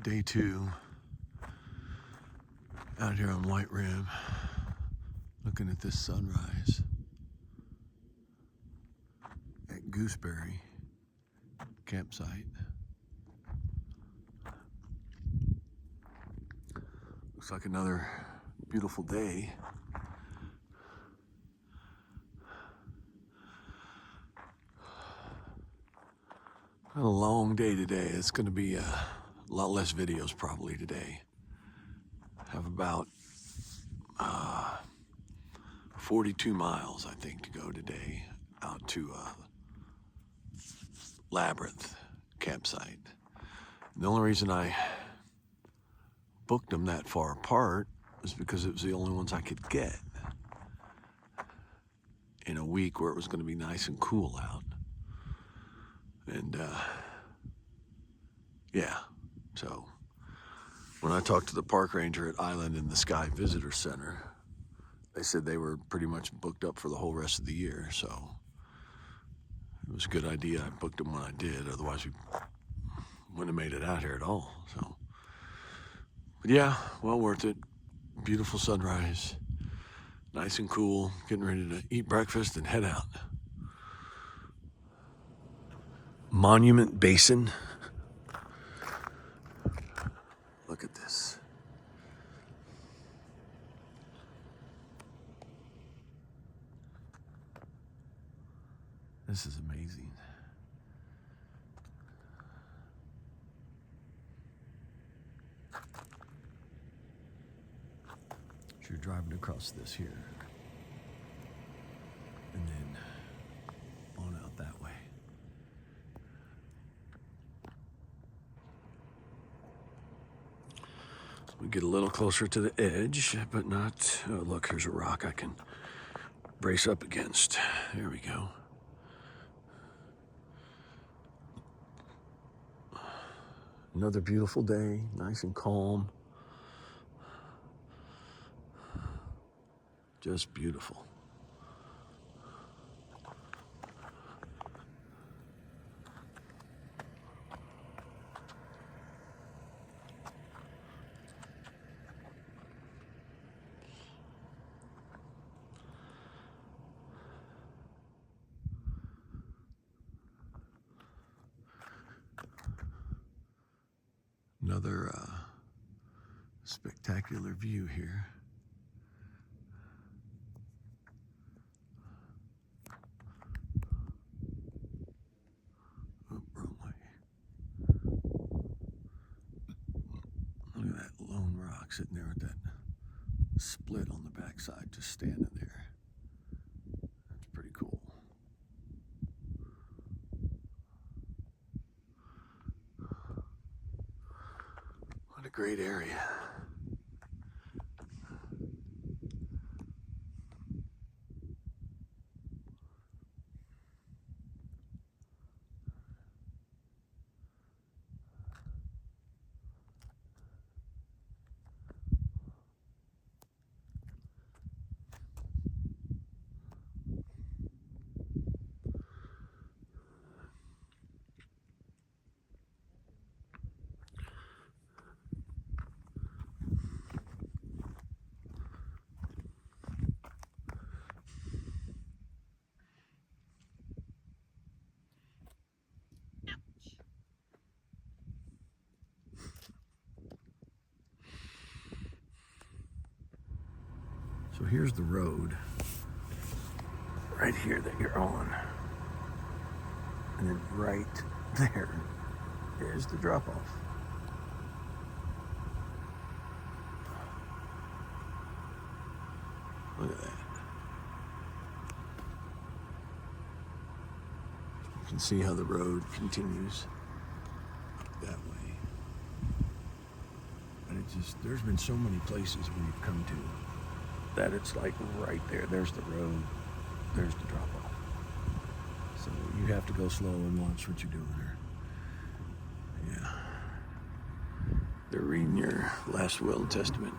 Day 2 out here on White Rim, looking at this sunrise at Gooseberry Campsite. Looks like another beautiful day. Had a long day today. It's going to be a lot less videos probably today. Have about 42 miles, I think, to go today out to Labryinth Campsite. The only reason I booked them that far apart was because it was the only ones I could get in a week where it was going to be nice and cool out. And yeah, so when I talked to the park ranger at Island in the Sky Visitor Center, they said they were pretty much booked up for the whole rest of the year. So it was a good idea I booked them when I did. Otherwise, we wouldn't have made it out here at all. So, but yeah, well worth it. Beautiful sunrise, nice and cool. Getting ready to eat breakfast and head out. Monument Basin. Look at this. This is amazing. So you're driving across this here, and then on out that way. We get a little closer to the edge, but not. Oh, look, here's a rock I can brace up against. There we go. Another beautiful day, nice and calm. Just beautiful. Another spectacular view here. Oh, wrong way. Look at that lone rock sitting there with that split on the backside, just standing there. That's pretty cool. What a great area. So here's the road right here that you're on. And then right there is the drop off. Look at that. You can see how the road continues that way. And it just, there's been so many places we've come to that it's like right there. There's the road. There's the drop off. So you have to go slow and watch what you're doing there. Yeah. They're reading your last will and testament.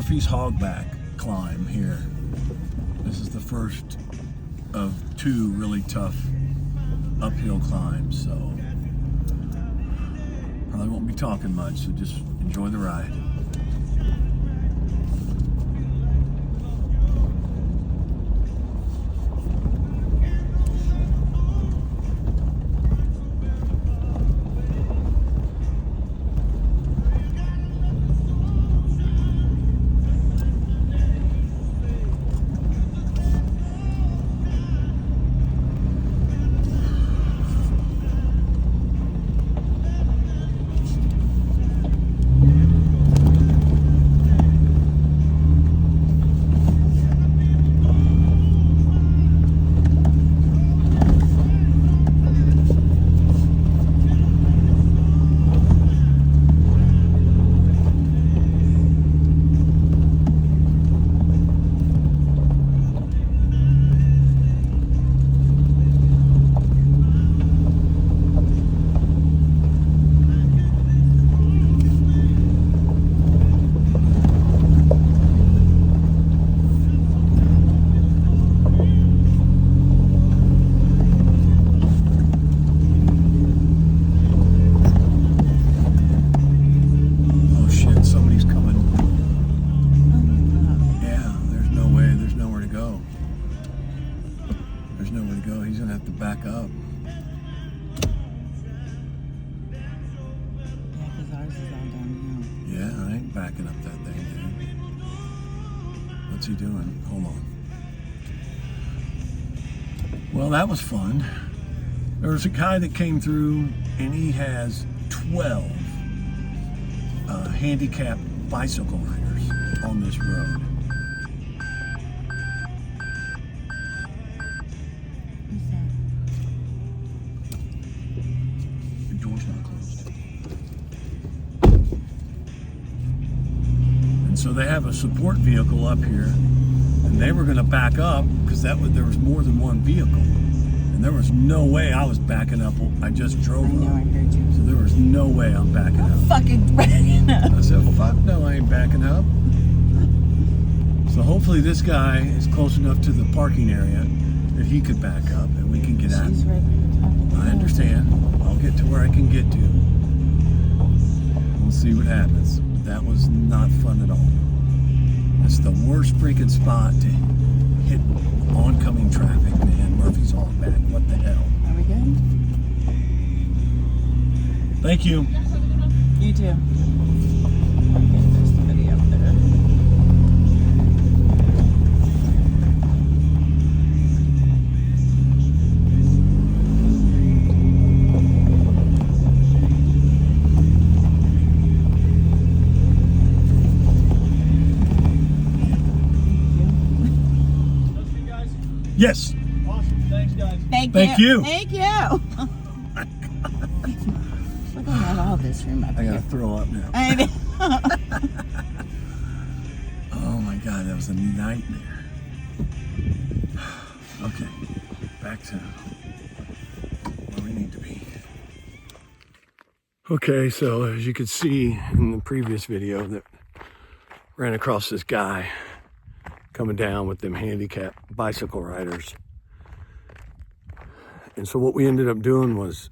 Murphy's Hogback climb here. This is the first of 2 really tough uphill climbs, so probably won't be talking much, so just enjoy the ride. Back up. Yeah, because ours is all downhill. Yeah, I ain't backing up that thing, dude. What's he doing? Hold on. Well, that was fun. There was a guy that came through, and he has 12 handicapped bicycle riders on this road. So they have a support vehicle up here, and they were going to back up because there was more than one vehicle, and there was no way I was backing up. I just drove. I know, I heard you. So there was no way I'm backing up. Fucking backing up. I said, "Fuck no, I ain't backing up." So hopefully this guy is close enough to the parking area that he could back up, and we can get out. She's right at the top of the hill. I understand. I'll get to where I can get to. We'll see what happens. That was not fun at all. It's the worst freaking spot to hit oncoming traffic, man. Murphy's Hogback. What the hell? Are we good? Thank you. You too. Okay, there's somebody up there. Yes. Awesome. Thanks, guys. Thank you. Thank you. Thank you. Looking at all this room up I here. gotta throw up now. I know. Oh my God, that was a nightmare. Okay, back to where we need to be. Okay, so as you could see in the previous video that ran across this guy coming down with them handicapped bicycle riders. And so what we ended up doing was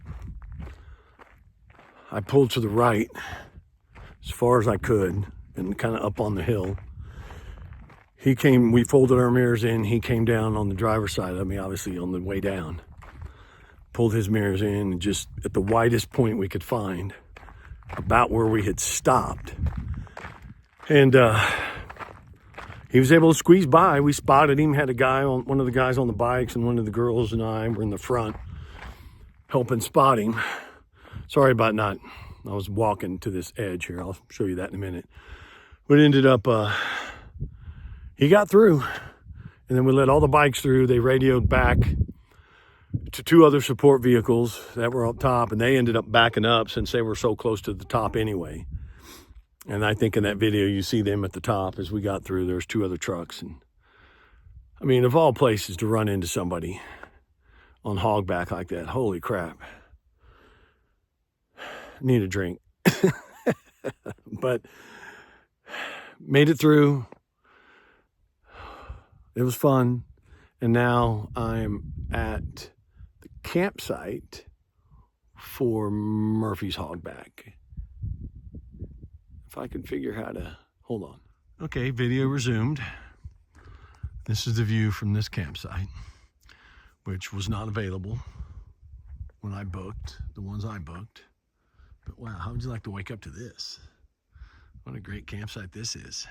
I pulled to the right as far as I could and kind of up on the hill. He came, we folded our mirrors in, he came down on the driver's side of me, obviously on the way down. Pulled his mirrors in and just at the widest point we could find, about where we had stopped. And he was able to squeeze by. We spotted him, had one of the guys on the bikes, and one of the girls and I were in the front helping spot him. Sorry about I was walking to this edge here. I'll show you that in a minute. But it ended up, he got through, and then we let all the bikes through. They radioed back to 2 other support vehicles that were up top, and they ended up backing up since they were so close to the top anyway. And I think in that video, you see them at the top as we got through. There's 2 other trucks. And I mean, of all places to run into somebody on hogback like that, holy crap. Need a drink. But made it through. It was fun. And now I'm at the campsite for Murphy's Hogback. If I can figure how to, hold on. Okay, video resumed. This is the view from this campsite, which was not available when I booked, the ones I booked. But wow, how would you like to wake up to this? What a great campsite this is.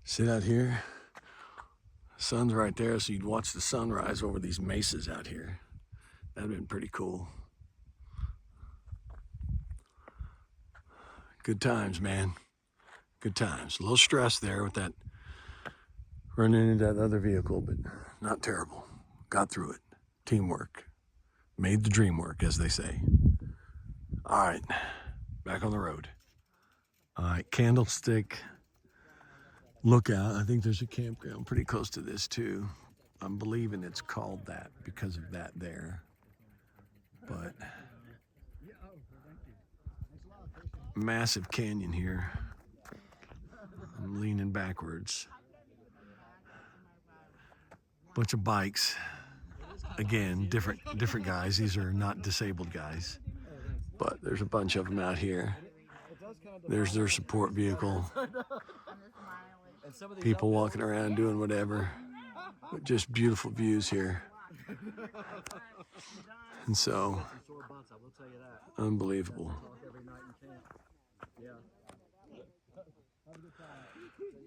Sit out here. Sun's right there, so you'd watch the sunrise over these mesas out here. That'd been pretty cool. Good times, man. Good times. A little stress there with that running into that other vehicle, but not terrible. Got through it. Teamwork. Made the dream work, as they say. All right, back on the road. All right, Candlestick Lookout. I think there's a campground pretty close to this too. I'm believing it's called that because of that there. But massive canyon here. I'm leaning backwards. Bunch of bikes. Again, different guys. These are not disabled guys, but there's a bunch of them out here. There's their support vehicle. People walking around doing whatever, but just beautiful views here. And so, unbelievable.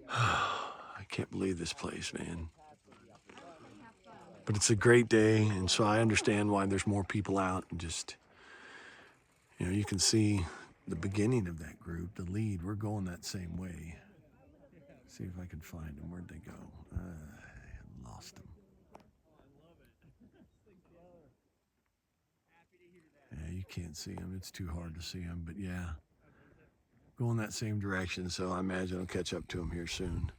I can't believe this place, man. But it's a great day, and so I understand why there's more people out. And just, you know, you can see the beginning of that group, the lead. We're going that same way. See if I can find them. Where'd they go? I lost them. Yeah, you can't see them. It's too hard to see them. But yeah, going that same direction. So I imagine I'll catch up to them here soon.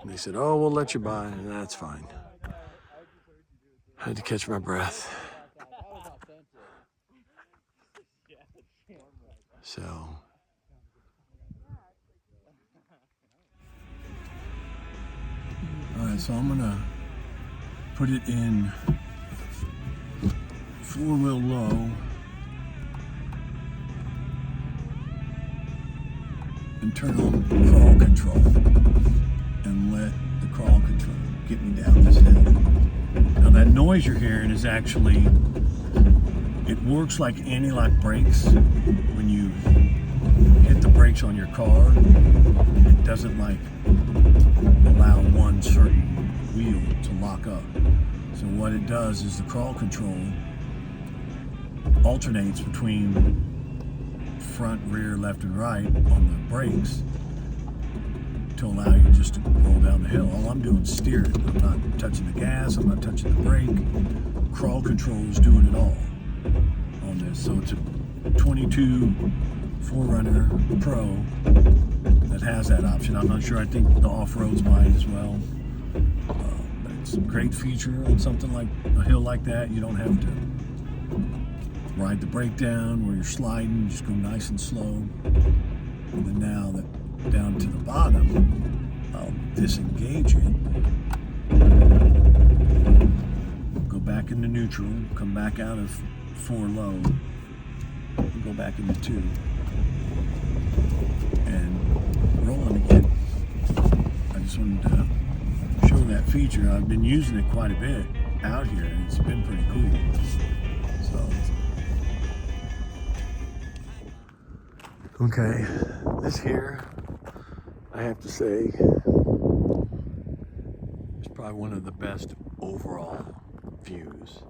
And they said, "Oh, we'll let you by." And that's fine. I had to catch my breath. So. All right, so I'm gonna put it in 4-wheel low and turn on crawl control and let the crawl control get me down this hill. Now that noise you're hearing is actually, it works like anti-lock brakes. When you hit the brakes on your car, it doesn't like allow one certain wheel to lock up. So what it does is the crawl control alternates between front, rear, left, and right on the brakes to allow you just to roll down the hill. All I'm doing is steering. I'm not touching the gas, I'm not touching the brake. Crawl control is doing it all on this. So it's a 22 4Runner Pro that has that option. I'm not sure. I think the off-roads might as well. But it's a great feature on something like a hill like that. You don't have to ride the brake down where you're sliding. You just go nice and slow. And then now that down to the bottom, I'll disengage it. Go back into neutral. Come back out of 4 low. And go back into 2. And rolling again. I just wanted to show that feature. I've been using it quite a bit out here, and it's been pretty cool. So, okay, this here, I have to say, is probably one of the best overall views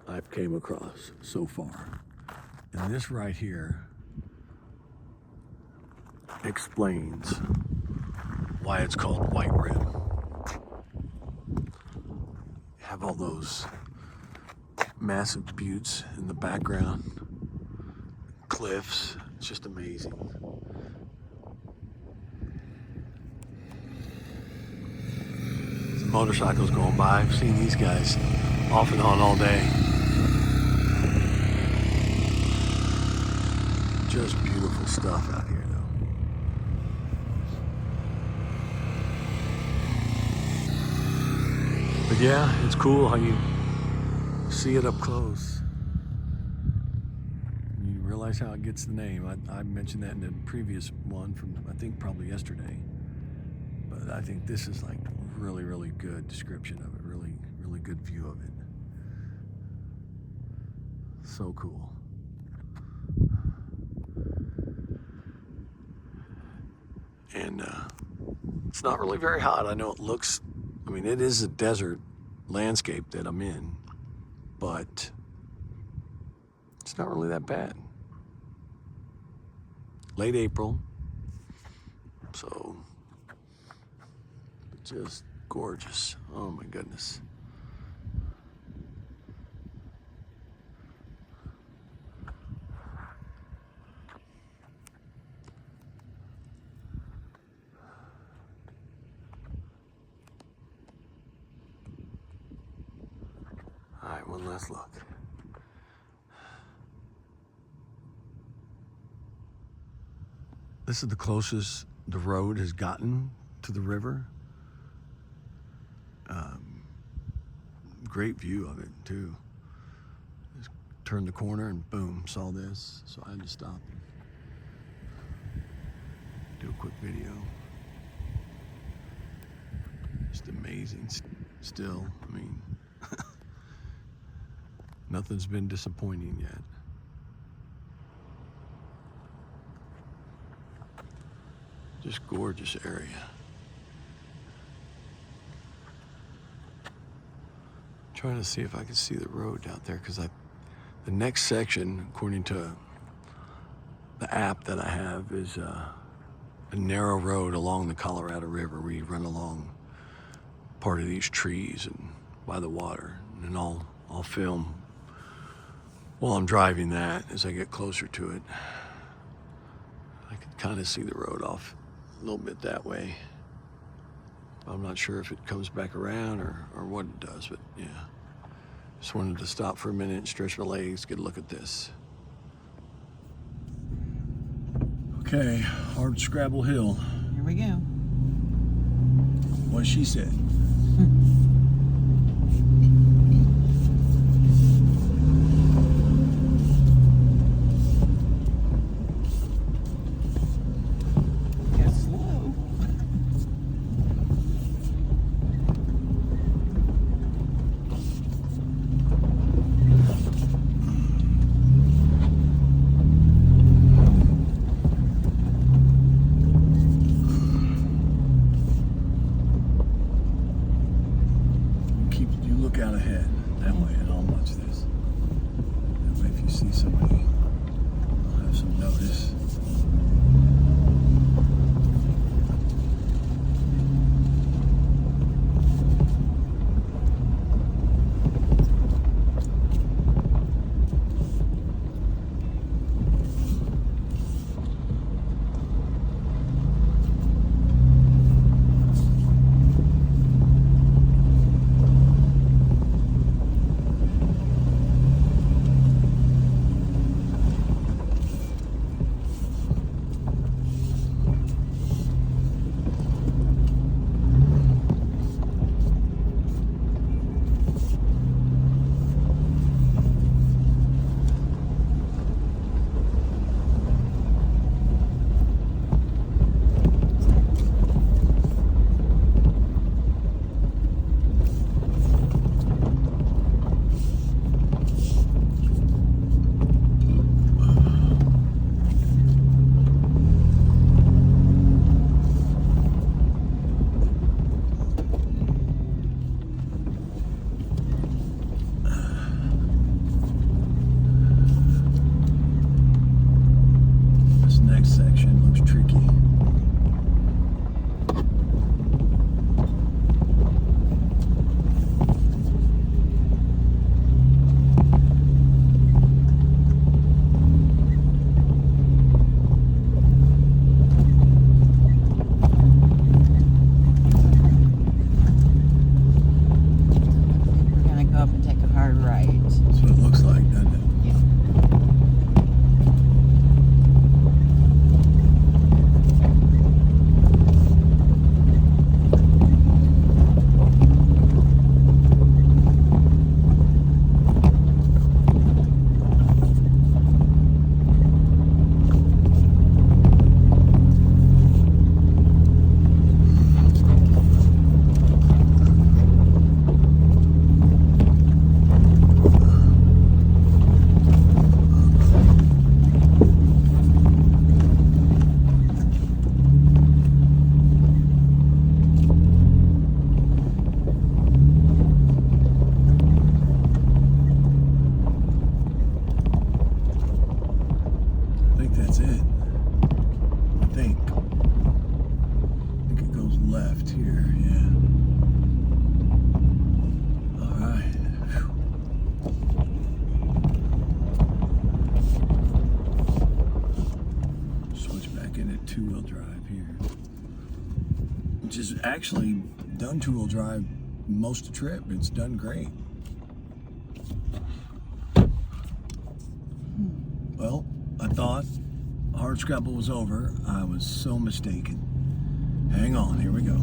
I've came across so far. And this right here explains why it's called White Rim. You have all those massive buttes in the background, cliffs. It's just amazing. It's the motorcycles going by. I've seen these guys off and on all day. Just beautiful stuff out here, though. But yeah, it's cool how you see it up close. You realize how it gets the name. I mentioned that in the previous one from, I think, probably yesterday. But I think this is like really, really good description of it. Really, really good view of it. So cool. And it's not really very hot. I know it looks, I mean, it is a desert landscape that I'm in, but it's not really that bad. Late April, so just gorgeous. Oh my goodness. All right, one last look. This is the closest the road has gotten to the river. Great view of it too. Just turned the corner and boom, saw this. So I had to stop and do a quick video. Just amazing still. I mean, nothing's been disappointing yet. Just gorgeous area. Trying to see if I can see the road out there, because the next section, according to the app that I have, is a narrow road along the Colorado River where you run along part of these trees and by the water. And I'll film while I'm driving that as I get closer to it. I can kind of see the road off a little bit that way. I'm not sure if it comes back around or what it does, but yeah. Just wanted to stop for a minute and stretch my legs, get a look at this. Okay, hard scrabble hill. Here we go. What she said. looking at two-wheel drive here, which is actually done two-wheel drive most of the trip. It's done great. Well, I thought hardscrabble was over. I was so mistaken. Hang on, here we go.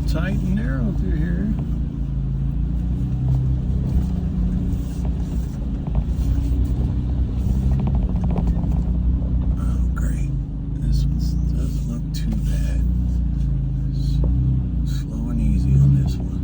Tight and narrow through here. Oh, great. This one doesn't look too bad. Slow and easy on this one.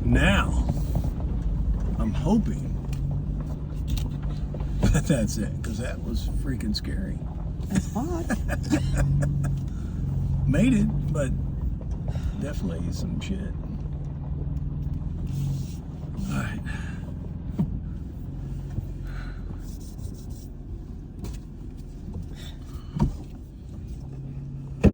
Now, I'm hoping that that's it, because that was freaking scary. It's hot. Made it, but definitely some shit. All right.